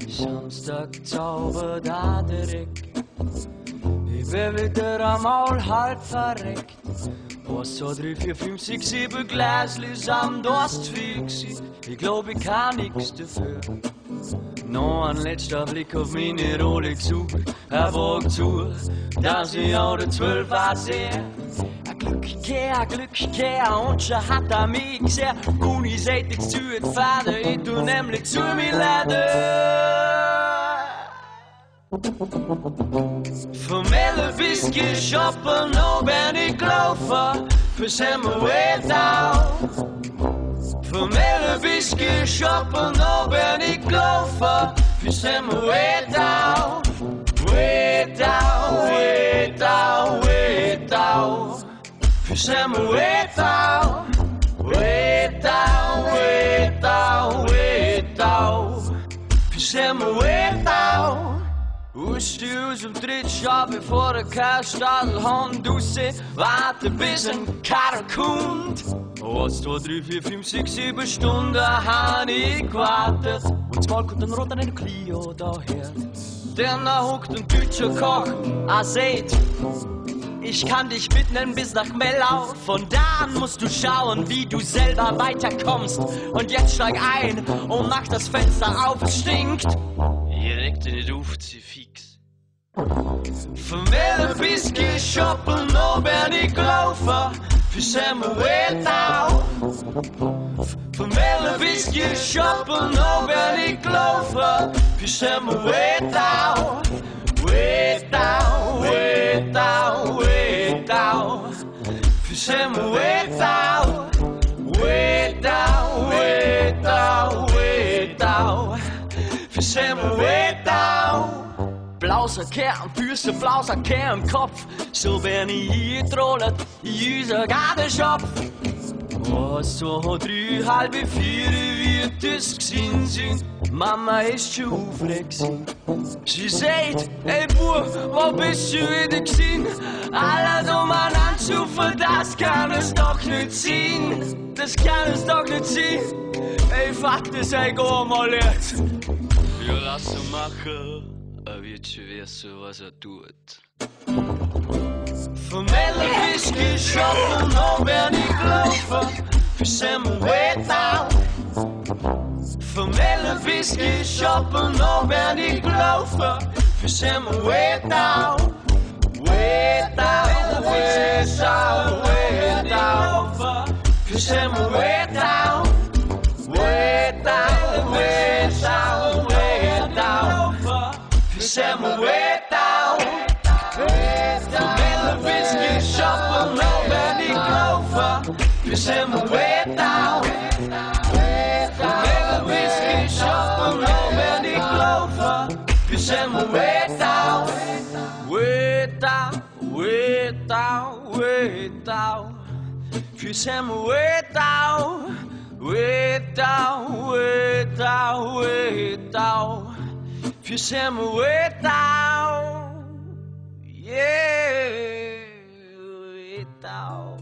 Samstag zaubert an der Ecke, ich bin wieder einmal halb verreckt. 1, 2, 3, 4, 5, 6, 7 Gläsli sind das zu viel gewesen. Ich glaub, ich kann nix dafür. Noch ein letzter Blick auf meine Rolex-Uhr, er wagt zu, dass ich auch der 12 sehe. Ein Glückkehr, und schon hat er mich gesehen. Guni sagt jetzt zu den Vater, ich tu nämlich zu mir leider. Vom Whisky shoppen, noch bin ich gelaufen, fürs Hemmerway Down. Vom Whisky shoppen, noch bin ich gelaufen, fürs Hemmerway Down. Way down, way down, way down. Fürs Hemmerway Down. Way down, way down, way down. Fürs Hemmerway Down. Hast du aus dem Trittschau, bevor der Kerlstadelhand rausseht, warte bis ein Karre kommt. 1, 2, 3, 4, 5, 6, 7 Stunden hab ich gewartet. Und mal kommt ein roter Clio daher. Denn da hockt ein deutscher Koch, seht, ich kann dich mitnehmen bis nach Mellau. Von da an musst du schauen, wie du selber weiterkommst. Und jetzt steig ein und mach das Fenster auf, es stinkt. Ihr regt nicht auf, sie fix. Von Whisky shoppen, noch bin ich gelaufen, fürs Hemmerway Down. Von Whisky shoppen, noch bin ich gelaufen, fürs Hemmerway Down. Way down, way down, way down. Fürs Hemmerway Down. Way down, way down, way down. Fürs Hemmerway Down. Blauser Kern, Füße, blauser Kern im Kopf. So bin ich hier getrollt in unser Gartenschopf. 1, 2, 3, halb 4 wird es gewesen sein. Mama ist schon aufgeregt. Sie sagt, ey Bub, wo bist du wieder gewesen? Alle umeinander zufen, das kann es doch nicht sein. Das kann es doch nicht sein. Ey Vater, sei gar mal jetzt. Wir lassen machen, er wird schon wissen, was tut. Vom Whisky shoppen, noch bin ich gelaufen, fürs Hemmerway Down. Vom Whisky shoppen, noch bin ich gelaufen, fürs Hemmerway Down. Way down, way down, way down, fürs Hemmerway Down. Way down, way down, way down, fürs Hemmerway Down. Vom Whisky shoppen, noch bin ich gelaufen, fürs Hemmerway Down. Vom Whisky shoppen, noch bin ich gelaufen, fürs Hemmerway Down. Way down, way down, way down, fürs Hemmerway Down. Way down, way down, way down, fürs Hemmerway Down. Yeah, way down.